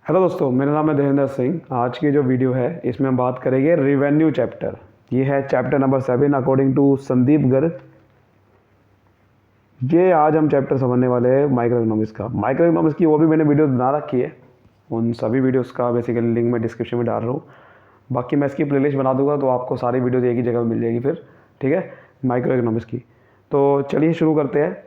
Hello दोस्तों, मेरा नाम है देवेंद्र सिंह। आज की जो वीडियो है इसमें हम बात करेंगे रिवेन्यू चैप्टर। ये है chapter number 7 according to Sandeep Garg. ये आज हम चैप्टर समझने वाले हैं माइक्रो इकोनॉमिक्स का। माइक्रो इकोनॉमिक्स की वो भी मैंने वीडियो बना रखी है, उन सभी वीडियोस का बेसिकली लिंक मैं डिस्क्रिप्शन में डाल रहा हूँ। बाकी मैं इसकी प्लेलिस्ट बना दूंगा तो आपको सारी वीडियो एक ही जगह मिल जाएगी फिर, ठीक है, माइक्रो इकोनॉमिक्स की। तो चलिए शुरू करते हैं।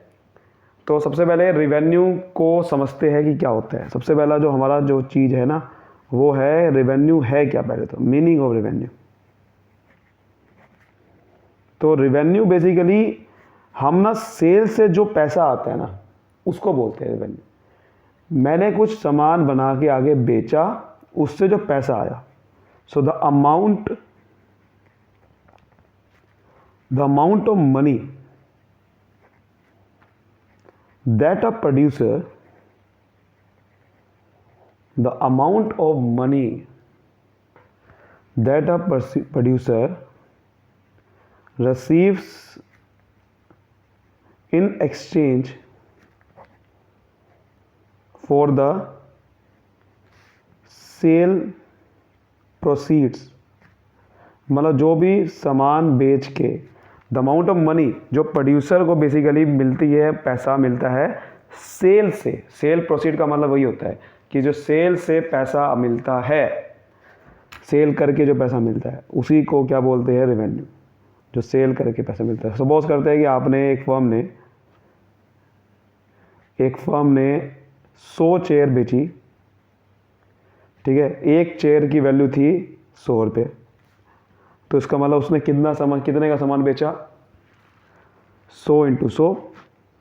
तो सबसे पहले रिवेन्यू को समझते हैं कि क्या होता है। सबसे पहला जो हमारा जो चीज़ है ना, वो है रिवेन्यू है क्या। पहले तो मीनिंग ऑफ रिवेन्यू। तो रिवेन्यू बेसिकली हम ना सेल से जो पैसा आता है ना, उसको बोलते हैं रिवेन्यू। मैंने कुछ सामान बना के आगे बेचा, उससे जो पैसा आया, so the amount of money that a producer, the amount of money that a producer receives in exchange for the sale proceeds, मतलब जो भी सामान बेच के द अमाउंट ऑफ मनी जो प्रोड्यूसर को बेसिकली मिलती है, पैसा मिलता है सेल से। सेल प्रोसीड का मतलब वही होता है कि जो सेल से पैसा मिलता है, सेल करके जो पैसा मिलता है उसी को क्या बोलते हैं, रिवेन्यू। जो सेल करके पैसा मिलता है। सपोज करते हैं कि आपने एक फर्म ने 100 चेयर बेची, ठीक है। एक चेयर की वैल्यू थी 100 रुपये, तो इसका मतलब उसने कितने का सामान बेचा, 100 इंटू 100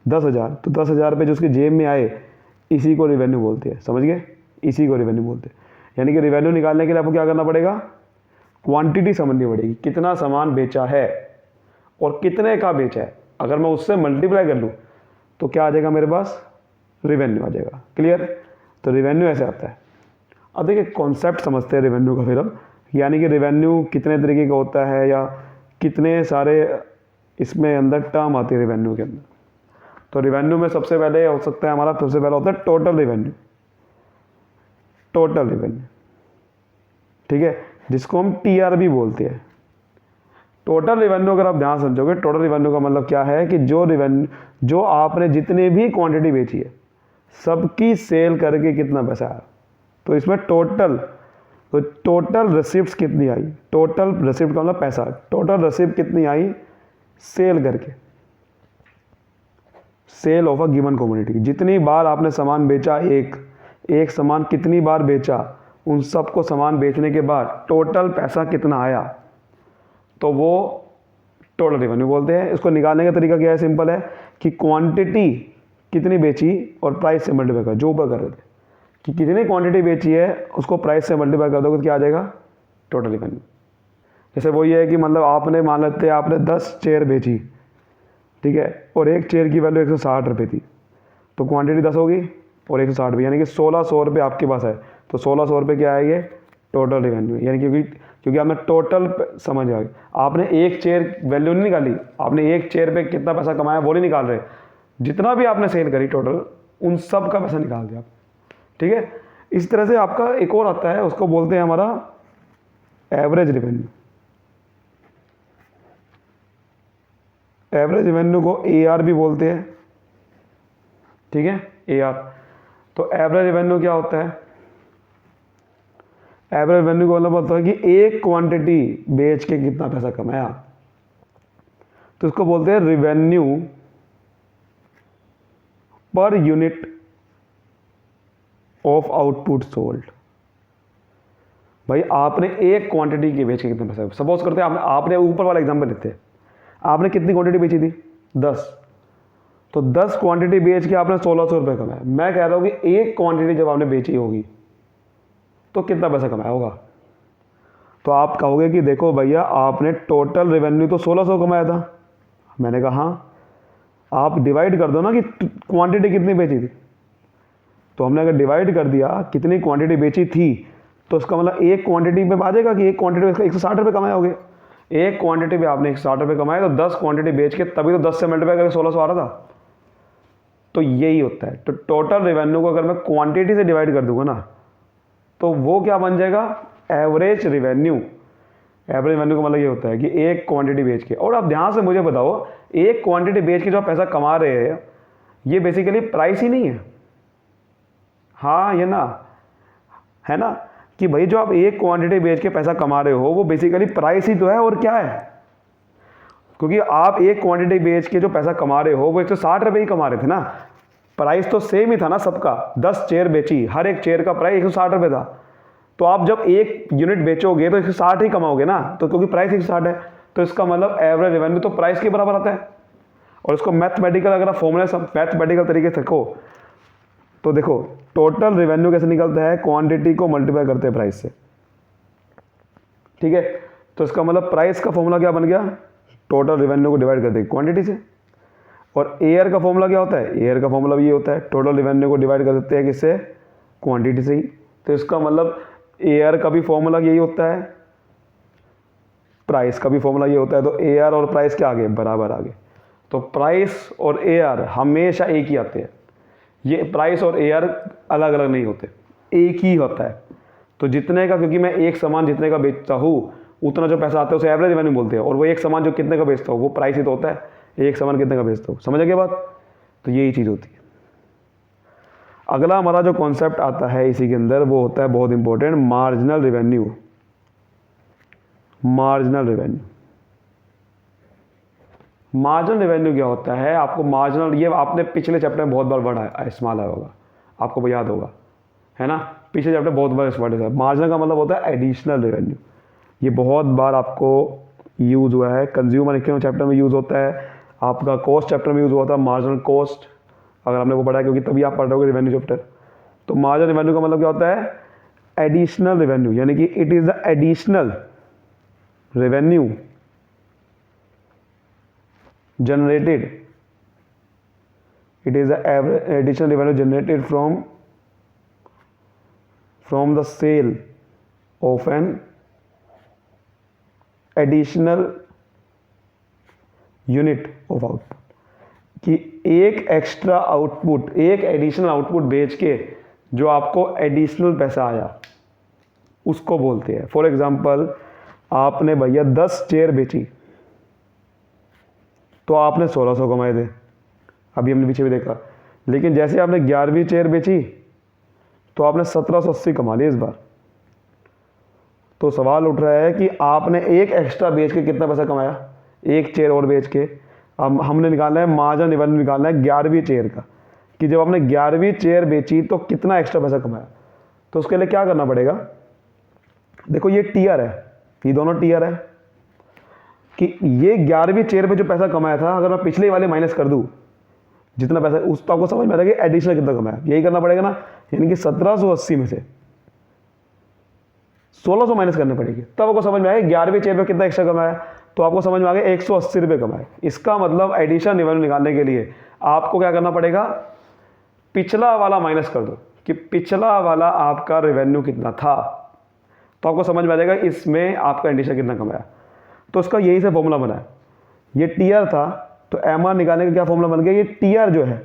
10,000। तो 10,000 रुपये जो उसकी जेब में आए, इसी को रिवेन्यू बोलते हैं। समझ गए, इसी को रिवेन्यू बोलते हैं। यानी कि रिवेन्यू निकालने के लिए आपको क्या करना पड़ेगा, क्वांटिटी समझनी पड़ेगी, कितना सामान बेचा है और कितने का बेचा है। अगर मैं उससे मल्टीप्लाई कर लूँ तो क्या आ जाएगा, मेरे पास रिवेन्यू आ जाएगा। क्लियर। तो रिवेन्यू ऐसे आता है। अब देखिए कॉन्सेप्ट समझते हैं रिवेन्यू का फिर हम, यानी कि रिवेन्यू कितने तरीके का होता है या कितने सारे इसमें अंदर टर्म आती है रिवेन्यू के अंदर। तो रिवेन्यू में सबसे पहले हो सकता है हमारा, सबसे पहला होता है टोटल रिवेन्यू। टोटल रिवेन्यू, ठीक है, जिसको हम टीआरबी बोलते हैं। टोटल रिवेन्यू अगर आप ध्यान समझोगे, टोटल रिवेन्यू का मतलब क्या है कि जो आपने जितनी भी क्वांटिटी बेची है, सबकी सेल करके कितना पैसा आया। तो इसमें टोटल रिसिप्ट्स कितनी आई, टोटल रिसिप्ट का मतलब पैसा, टोटल रिसिप्ट कितनी आई सेल करके, sale of a given commodity. जितनी बार आपने सामान बेचा, एक सामान कितनी बार बेचा, उन सबको सामान बेचने के बाद टोटल पैसा कितना आया, तो वो टोटल रेवेन्यू बोलते हैं। इसको निकालने का तरीका क्या है, सिंपल है कि क्वांटिटी कितनी बेची और प्राइस से मल्टीप्लाई कर, जो ऊपर कर रहे थे कि कितनी क्वांटिटी बेची है उसको प्राइस से मल्टीप्लाई कर दोगे तो क्या आ जाएगा, टोटल रेवेन्यू। जैसे वो ये है कि मतलब आपने मान लेते हैं आपने 10 चेयर बेची, ठीक है, और एक चेयर की वैल्यू 160 रुपये थी, तो क्वांटिटी 10 होगी और 160 रुपये, यानी कि 1600 रुपये आपके पास है। तो 1600 रुपये क्या है, ये टोटल रेवेन्यू। यानी क्योंकि आपने टोटल समझ आ गया, आपने एक चेयर वैल्यू नहीं निकाली, आपने एक चेयर पे कितना पैसा कमाया वो नहीं निकाल रहे, जितना भी आपने सेल करी टोटल, उन सब का पैसा निकाल दिया, ठीक है। इस तरह से आपका एक और आता है, उसको बोलते हैं हमारा एवरेज रेवेन्यू। एवरेज रेवेन्यू को एआर भी बोलते हैं, ठीक है, एआर। तो एवरेज रेवेन्यू क्या होता है, एवरेज रेवेन्यू का मतलब होता है कि एक क्वांटिटी बेच के कितना पैसा कमाया, तो इसको बोलते हैं revenue per unit of output sold. भाई आपने एक क्वांटिटी के बेच के कितने पैसे, सपोज करते हैं आपने ऊपर वाला एग्जांपल लेते हैं, आपने कितनी क्वांटिटी बेची थी, 10, तो 10 क्वांटिटी बेच के आपने 1600 रुपये कमाया। मैं कह रहा हूँ कि एक क्वांटिटी जब आपने बेची होगी तो कितना पैसा कमाया होगा। तो आप कहोगे कि देखो भैया आपने टोटल रेवेन्यू तो 1600 कमाया था। मैंने कहा हाँ, आप डिवाइड कर दो ना कि क्वांटिटी कितनी बेची थी। तो हमने अगर डिवाइड कर दिया कितनी क्वांटिटी बेची थी, तो उसका मतलब एक क्वांटिटी पे आ जाएगा कि एक क्वांटिटी में 160 रुपये कमाए होंगे। एक क्वांटिटी पे आपने 160 रुपये कमाए, तो 10 क्वांटिटी बेच के तभी तो 10 से मल्टीप्लाई करके 1600 आ रहा था। तो यही होता है। तो टोटल रेवेन्यू को अगर मैं क्वांटिटी से डिवाइड कर दूंगा ना, तो वो क्या बन जाएगा, एवरेज रेवेन्यू। एवरेज रेवेन्यू का मतलब ये होता है कि एक क्वांटिटी बेच के, और आप ध्यान से मुझे बताओ, एक क्वांटिटी बेच के जो आप पैसा कमा रहे हैं ये बेसिकली प्राइस ही नहीं है। हाँ ये ना, है ना, कि भाई जो आप एक क्वांटिटी बेच के पैसा कमा रहे हो वो बेसिकली प्राइस ही तो है, और क्या है, क्योंकि आप एक क्वांटिटी बेच के जो पैसा कमा रहे हो वो 160 रुपये ही कमा रहे थे ना, प्राइस तो सेम ही था ना सबका। 10 चेयर बेची, हर एक चेयर का प्राइस 160 रुपये था, तो आप जब एक यूनिट बेचोगे तो 160 ही कमाओगे ना, तो क्योंकि प्राइस 160 है, तो इसका मतलब एवरेज रेवेन्यू तो प्राइस के बराबर आता है। और इसको मैथमेटिकल अगर आप फॉर्मूला सब मैथमेटिकल तरीके से देखो तो देखो, टोटल रेवेन्यू कैसे निकलता है, क्वांटिटी को मल्टीप्लाई करते हैं प्राइस से, ठीक है। तो इसका मतलब प्राइस का फॉर्मूला क्या बन गया, टोटल रेवेन्यू को डिवाइड करते हैं क्वांटिटी से। और एयर का फॉर्मूला क्या होता है, एयर का फॉर्मूला भी ये होता है, टोटल रेवेन्यू को डिवाइड कर देते हैं किससे, क्वांटिटी से ही। तो इसका मतलब एयर का भी फॉर्मूला यही होता है, प्राइस का भी फॉर्मूला ये होता है। तो एयर और प्राइस क्या आगे, बराबर आगे। तो प्राइस और एयर हमेशा एक ही आते हैं, ये प्राइस और एयर अलग अलग नहीं होते, एक ही होता है। तो जितने का, क्योंकि मैं एक सामान जितने का बेचता हूँ उतना जो पैसा आता है उसे एवरेज रेवेन्यू बोलते हैं, और वो एक सामान जो कितने का बेचता हूँ वो प्राइस ही तो होता है, एक सामान कितने का बेचता हूँ। समझ गए बात, तो यही चीज़ होती है। अगला हमारा जो कॉन्सेप्ट आता है इसी के अंदर वो होता है बहुत important, marginal revenue. Marginal revenue, marginal revenue क्या होता है, आपको मार्जिनल, ये आपने पिछले चैप्टर में बहुत बार वर्ड इस्तेमाल आया होगा, आपको याद होगा, है ना, पिछले चैप्टर बहुत बार इस वर्ड है। मार्जिनल का मतलब होता है एडिशनल रेवेन्यू, ये बहुत बार आपको यूज़ हुआ है, कंज्यूमर इकोनॉमिक चैप्टर में यूज़ होता है, आपका कॉस्ट चैप्टर में यूज़ हुआ था मार्जिनल कॉस्ट, अगर आपने वो पढ़ा है, क्योंकि तभी आप पढ़ रहे हो रेवेन्यू चैप्टर। तो मार्जिनल रेवेन्यू का मतलब क्या होता है, एडिशनल रेवेन्यू, यानी कि it is the additional revenue generated, it is the additional revenue generated from the sale of an additional unit of output, कि एक एक्स्ट्रा आउटपुट, एक एडिशनल आउटपुट बेच के जो आपको एडिशनल पैसा आया उसको बोलते हैं। फॉर एग्जांपल आपने भैया 10 चेयर बेची तो आपने 1600 कमाए थे, अभी हमने पीछे भी देखा। लेकिन जैसे आपने 11वीं चेयर बेची तो आपने 1780 कमा लिए इस बार। तो सवाल उठ रहा है कि आपने एक एक्स्ट्रा बेच के कितना पैसा कमाया, एक चेयर और बेच के। अब हमने निकालना है मार्जिनल रेवेन्यू, निकालना है 11वीं चेयर का, कि जब आपने 11वीं चेयर बेची तो कितना एक्स्ट्रा पैसा कमाया। तो उसके लिए क्या करना पड़ेगा, देखो ये टीआर है, ये दोनों टीआर है, कि ये 11वीं चेयर पे जो पैसा कमाया था अगर मैं पिछले वाले माइनस कर दूं जितना पैसा, उस तो आपको समझ में आ रहा है कि एडिशनल कितना कमाया, यही करना पड़ेगा ना। यानी कि 1780 में से 1600 माइनस करनी पड़ेगी, तब आपको समझ में आएगा 11वीं चेयर पे कितना एक्स्ट्रा कमाया। तो आपको समझ में आ गया 180 रुपये कमाए। इसका मतलब एडिशनल रेवेन्यू निकालने के लिए आपको क्या करना पड़ेगा, पिछला वाला माइनस कर दो कि पिछला वाला आपका रेवेन्यू कितना था, तो आपको समझ में आ जाएगा इसमें आपका एडिशनल कितना कमाया। तो उसका यही से फॉर्मूला बना है, ये टीआर था तो एमआर निकालने का क्या फॉर्मूला बन गया, ये टीआर जो है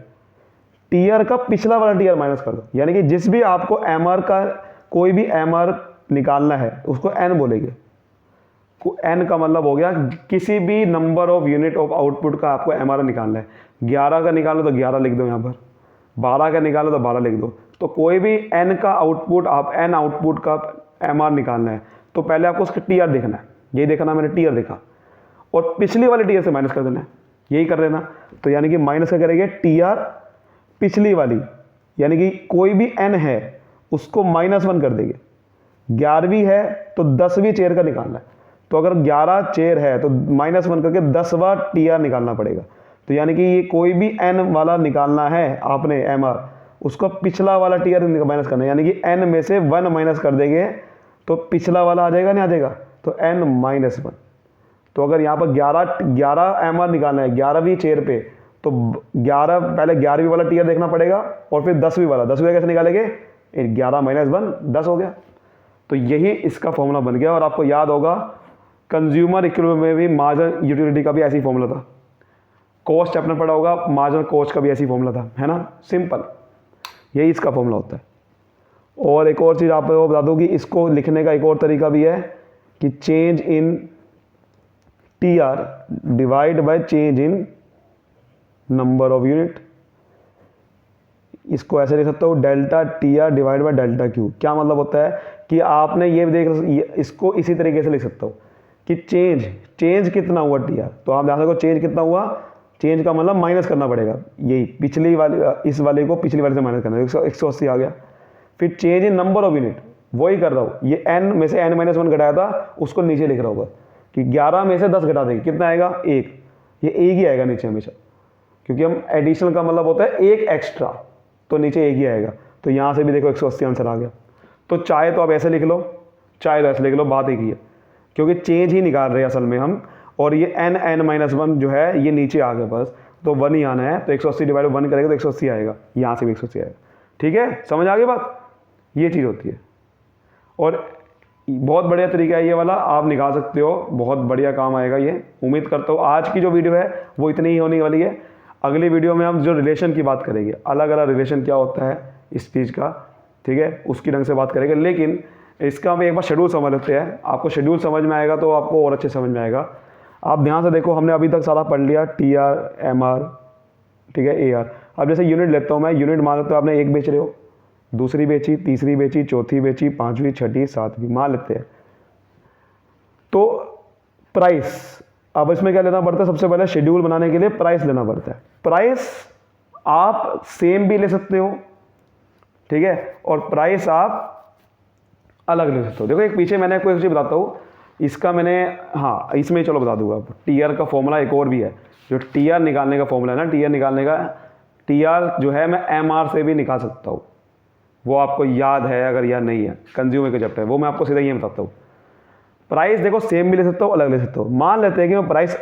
टीआर का पिछला वाला टीआर माइनस कर दो, यानी कि जिस भी आपको एमआर का कोई भी एमआर निकालना है उसको एन बोलेंगे। एन का मतलब हो गया किसी भी number of unit of output का आपको एमआर निकालना है। 11 का निकालो तो 11 लिख दो यहाँ पर, 12 का निकालो तो 12 लिख दो। तो कोई भी एन का आउटपुट, आप एन आउटपुट का एमआर निकालना है तो पहले आपको उसका टीआर देखना है, यही देखना, मैंने टीआर देखा और पिछली वाले टीआर से माइनस कर देना है, यही कर देना। तो यानी कि माइनस क्या करेंगे, टीआर पिछली वाली, यानी कि कोई भी एन है उसको -1 कर देंगे। 11वीं है तो 10वीं चेयर का निकालना है, तो अगर 11 चेयर है तो -1 करके 10वां टीआर निकालना पड़ेगा। तो यानी कि ये कोई भी एन वाला निकालना है आपने एमआर, उसको पिछला वाला टीआर माइनस करना है, यानी कि एन में से 1 माइनस कर देंगे तो पिछला वाला आ जाएगा, नहीं आ जाएगा, तो n-1। तो अगर यहाँ पर 11 एमआर निकालना है 11वीं चेयर पे, तो 11 पहले 11वीं वाला टीआर देखना पड़ेगा और फिर 10वीं वाला। 10वीं कैसे निकालेंगे, 11 - 1 10 हो गया। तो यही इसका फॉर्मूला बन गया। और आपको याद होगा कंज्यूमर इकोनॉमी में भी मार्जिनल यूटिलिटी का भी ऐसी फॉर्मूला था, कॉस्ट आपने पढ़ा होगा, मार्जिनल कॉस्ट का भी ऐसी फॉर्मूला था, है ना, सिंपल, यही इसका फॉर्मूला होता है। और एक और चीज़ आपको बता दूँ कि इसको लिखने का एक और तरीका भी है कि change in T R divide by change in number of unit. इसको ऐसे लिख सकता हूँ delta T R divide by delta Q. क्या मतलब होता है कि आपने इसको इसी तरीके से लिख सकता हूँ कि चेंज कितना हुआ टी आर, तो आप ध्यान रखो चेंज कितना हुआ, चेंज का मतलब माइनस करना पड़ेगा, यही पिछली वाली इस वाले को पिछली वाले से माइनस करना है, 180 आ गया। फिर change in number of unit, वही कर रहा हूँ, ये n में से n-1 घटाया था उसको नीचे लिख रहा होगा कि 11 में से 10 घटा देंगे, कितना आएगा 1, ये 1 ही आएगा नीचे हमेशा, क्योंकि हम एडिशनल का मतलब होता है 1 एक्स्ट्रा, तो नीचे 1 ही आएगा। तो यहाँ से भी देखो 180 आंसर आ गया। तो चाहे तो आप ऐसे लिख लो, चाहे तो ऐसे लिख लो, बात एक ही है, क्योंकि चेंज ही निकाल रहे हैं असल में हम, और ये n-1 जो है ये नीचे आ गया बस, तो 1 ही आना है, तो 180 डिवाइड 1 करेगा तो 180 आएगा, यहाँ से भी 180 आएगा। ठीक है, समझ आ गई बात, ये चीज़ होती है। और बहुत बढ़िया तरीका है ये वाला, आप निकाल सकते हो, बहुत बढ़िया काम आएगा ये। उम्मीद करता हूँ आज की जो वीडियो है वो इतनी ही होने वाली है। अगली वीडियो में हम जो रिलेशन की बात करेंगे, अलग अलग रिलेशन क्या होता है इस चीज़ का, ठीक है, उसकी ढंग से बात करेंगे। लेकिन इसका हम एक बार शेड्यूल समझ लेते हैं, आपको शेड्यूल समझ में आएगा तो आपको और अच्छे समझ में आएगा। आप ध्यान से देखो, हमने अभी तक सारा पढ़ लिया, टी आर, एम आर, ठीक है, ए आर। अब जैसे यूनिट लेता हूँ मैं, यूनिट मान लेते हो आपने एक बेच रहे हो, दूसरी बेची, तीसरी बेची, चौथी बेची, पाँचवीं, छठी, सातवीं मान लेते हैं। तो प्राइस, अब इसमें क्या लेना पड़ता है, सबसे पहले शेड्यूल बनाने के लिए प्राइस लेना पड़ता है। प्राइस आप सेम भी ले सकते हो, ठीक है, और प्राइस आप अलग ले सकते हो। देखो एक पीछे मैंने कोई चीज़ बताता हूँ, इसका मैंने, हाँ इसमें चलो बता दूंगा। टी आर का फॉर्मूला एक और भी है, जो टी आर निकालने का फॉर्मूला है ना, टी आर निकालने का, टी आर जो है मैं एम आर से भी निकाल सकता हूँ, वो आपको याद है, अगर याद नहीं है कंज्यूमर का चैप्टर है, वो मैं आपको सीधा ये बताता हूँ। प्राइस देखो सेम भी ले सकता हूँ, अलग ले सकता हूँ। मान लेते हैं कि मैं प्राइस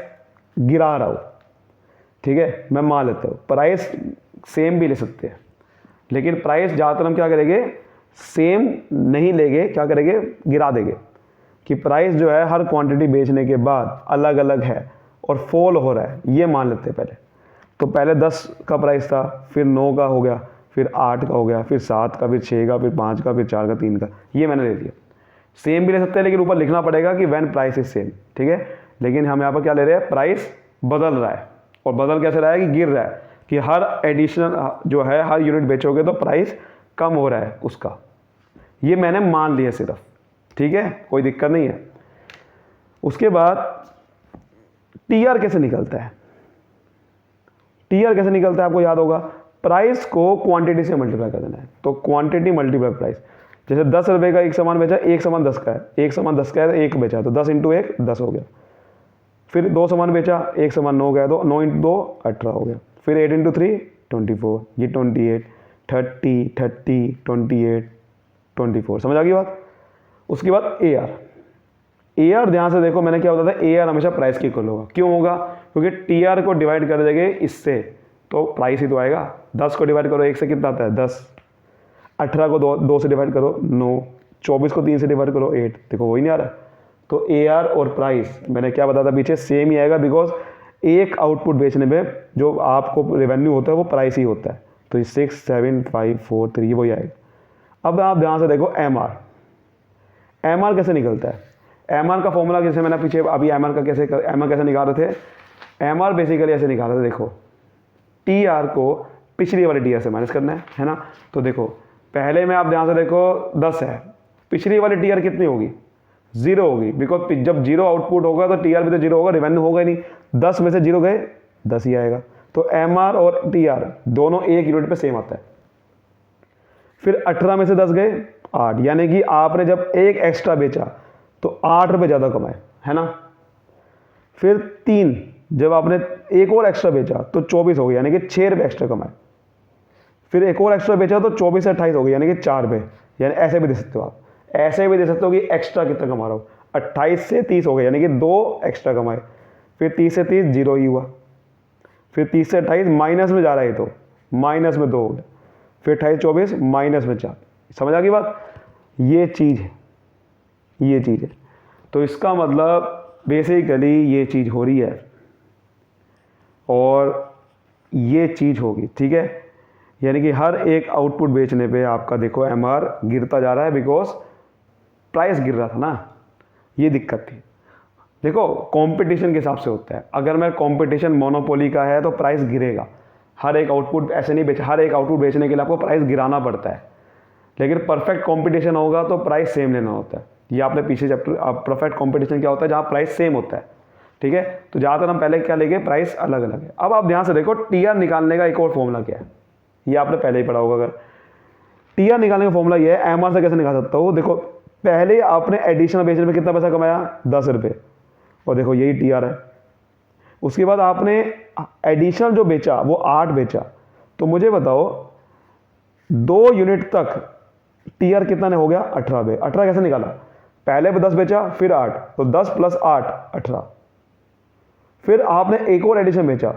गिरा रहा हूँ, ठीक है, मैं मान लेता हूँ प्राइस सेम भी ले सकते हैं, लेकिन प्राइस ज़्यादातर हम क्या करेंगे, सेम नहीं लेंगे, क्या करेंगे, गिरा देंगे, कि प्राइस जो है हर क्वांटिटी बेचने के बाद अलग अलग है और फॉल हो रहा है, ये मान लेते हैं पहले। तो पहले 10 का प्राइस था, फिर 9 का हो गया, फिर 8 का हो गया, फिर 7 का, फिर 6 का, फिर 5 का, फिर 4 का, 3 का, ये मैंने ले लिया। सेम भी ले सकते हैं, लेकिन ऊपर लिखना पड़ेगा कि व्हेन प्राइस इज सेम, ठीक है। लेकिन हम यहाँ पर क्या ले रहे हैं, प्राइस बदल रहा है, और बदल कैसे रहा है कि गिर रहा है, कि हर एडिशनल जो है हर यूनिट बेचोगे तो प्राइस कम हो रहा है उसका, ये मैंने मान लिया सिर्फ, ठीक है, कोई दिक्कत नहीं है। उसके बाद टी आर कैसे निकलता है, टी आर कैसे निकलता है आपको याद होगा, प्राइस को क्वांटिटी से मल्टीप्लाई कर देना है, तो क्वांटिटी मल्टीप्लाई प्राइस। जैसे 10 रुपये का एक सामान बेचा, एक सामान 10 का है, एक सामान 10 का है तो एक बेचा, तो 10 इंटू 1 10 हो गया। फिर 2 सामान बेचा, एक सामान 9 का है तो 9 इंटू 2 18 हो गया। फिर 8 इंटू 3 24, ये 28, 30, 30, 28, 24, समझ आ गई बात। उसके बाद ए आर, ए आर ध्यान से देखो, मैंने क्या बताया था, ए आर हमेशा प्राइस के इक्वल होगा। क्यों होगा, क्योंकि टी आर को डिवाइड कर देंगे इससे तो प्राइस ही तो आएगा। 10 को डिवाइड करो 1 से कितना आता है 10, 18 को 2 से डिवाइड करो 9, 24 को 3 से डिवाइड करो 8, देखो वही नहीं आ रहा। तो ए आर और प्राइस मैंने क्या बताया था पीछे, सेम ही आएगा, बिकॉज एक आउटपुट बेचने में जो आपको रेवेन्यू होता है वो प्राइस ही होता है। तो 6, 7, 5, 4, 3 वही आएगा। अब आप ध्यान से देखो एम आर, एम आर कैसे निकलता है, एम आर का फॉर्मूला जैसे मैंने पीछे अभी एम आर कैसे निकाल रहे थे, एम आर बेसिकली ऐसे निकाल रहे थे, देखो टी आर को पिछली वाली टी आर से माइनस करना है ना। तो देखो पहले में आप ध्यान से देखो 10 है, पिछली वाली टी आर कितनी होगी, 0 होगी, बिकॉज जब 0 आउटपुट होगा तो टी आर भी तो 0 होगा, रेवेन्यू होगा ही नहीं। 10 में से 0 गए 10 ही आएगा। तो एम आर और टी आर दोनों एक यूनिट पे सेम आता है। फिर 18 में से 10 गए 8, यानी कि आपने जब एक एक्स्ट्रा बेचा तो 8 रुपये ज़्यादा कमाए, है ना। फिर 3, जब आपने एक और एक्स्ट्रा बेचा तो 24 हो गया, यानी कि 6 रुपये एक्स्ट्रा कमाए। फिर एक और एक्स्ट्रा बेचा तो 24 से 28 हो गया, यानी कि 4 रुपये। यानी ऐसे भी दे सकते हो आप, ऐसे भी दे सकते हो कि एक्स्ट्रा कितना कमा रहा हो, 28 से 30 हो गया, यानी कि 2 एक्स्ट्रा कमाए। फिर 30 से 30 0 ही हुआ। फिर 30 से 28 माइनस में जा रहा है, तो माइनस में 2 हो गया। फिर 28, 24 माइनस में 4, समझ आ गई बात। ये चीज़ है, ये चीज़ है। तो इसका मतलब बेसिकली ये चीज़ हो रही है और ये चीज़ होगी, ठीक है। यानी कि हर एक आउटपुट बेचने पे आपका देखो MR गिरता जा रहा है, बिकॉज प्राइस गिर रहा था ना, ये दिक्कत थी। देखो कंपटीशन के हिसाब से होता है, अगर मैं कंपटीशन मोनोपोली का है तो प्राइस गिरेगा। हर एक आउटपुट ऐसे नहीं बेच, हर एक आउटपुट बेचने के लिए आपको प्राइस गिराना पड़ता है। लेकिन परफेक्ट कंपटीशन होगा तो प्राइस सेम लेना होता है। ये आपने पीछे चैप्टर, परफेक्ट कंपटीशन क्या होता है, जहाँ प्राइस सेम होता है, ठीक है। तो ज़्यादातर हम पहले क्या लेंगे, प्राइस अलग अलग है। अब आप ध्यान से देखो TR निकालने का एक और फॉर्मूला क्या है, ये आपने पहले ही पढ़ा होगा। अगर TR निकालने का फॉर्मूला ये है, MR से कैसे निकाल सकता हूँ। देखो पहले आपने एडिशनल बेचने में कितना पैसा कमाया, 10 रुपये, और देखो यही TR है। उसके बाद आपने एडिशनल जो बेचा वो 8 बेचा, तो मुझे बताओ 2 यूनिट तक TR कितना ने हो गया, 18 पे। 18 कैसे निकाला, पहले 10 बेचा फिर 8, तो 10 + 8 18। फिर आपने एक और एडिशन बेचा,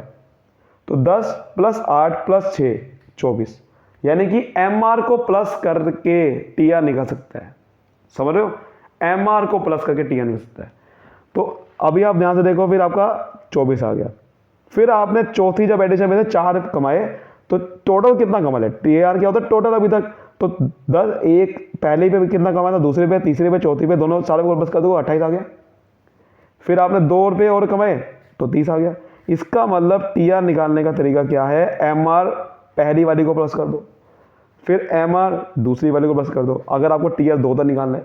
तो 10 + 8 + 6 24। यानी कि MR को प्लस करके TR निकल सकता है, समझ रहे हो। MR को प्लस करके TR निकल सकता है। तो अभी आप ध्यान से देखो, फिर आपका 24 आ गया। फिर आपने चौथी जब एडिशन में 4 कमाए, तो टोटल कितना कमा लिया, TR क्या होता है टोटल अभी तक। तो 10, एक पहले पे कितना कमाया था, दूसरे पे, तीसरे पे, चौथी पे, दोनों सारे को बस कर दो, 28 आ गया। फिर आपने 2 रुपये और कमाए तो 30 आ गया। इसका मतलब TR निकालने का तरीका क्या है, MR पहली वाली को प्लस कर दो, फिर MR दूसरी वाली को प्लस कर दो। अगर आपको TR 2 तक निकालना है,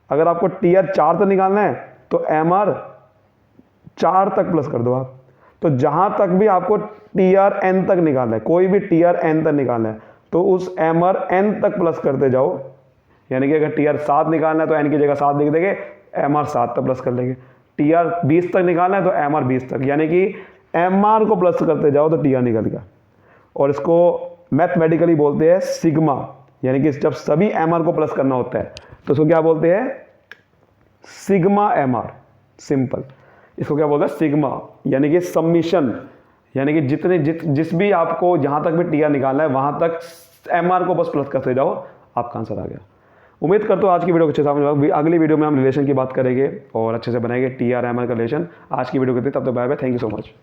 अगर आपको TR 4 तक निकालना है तो MR 4 तक प्लस कर दो आप। तो जहां तक भी आपको TR N तक निकालना है, कोई भी TR N तक निकालना है, तो उस MR N तक प्लस करते जाओ। यानी कि अगर TR 7 निकालना है तो N की जगह 7 लिख देंगे, MR 7 तक प्लस कर लेंगे। TR 20 तक निकालना है तो MR 20 तक, यानी कि MR को प्लस करते जाओ तो TR निकल गया। और इसको मैथमेटिकली बोलते हैं सिग्मा, यानी कि जब सभी MR को प्लस करना होता है तो इसको क्या बोलते हैं, सिग्मा MR, सिंपल। इसको क्या बोलते हैं, सिग्मा, यानी कि सम्मिशन, यानी कि जिस भी आपको जहां तक भी TR निकालना है वहां तक MR को बस प्लस करते जाओ, आपका आंसर आ गया। उम्मीद करता हूँ आज की वीडियो को अच्छे से समझ में। अगली वीडियो में हम रिलेशन की बात करेंगे और अच्छे से बनाएंगे TR MR का रिलेशन। आज की वीडियो के लिए तब तक bye bye, thank you so much.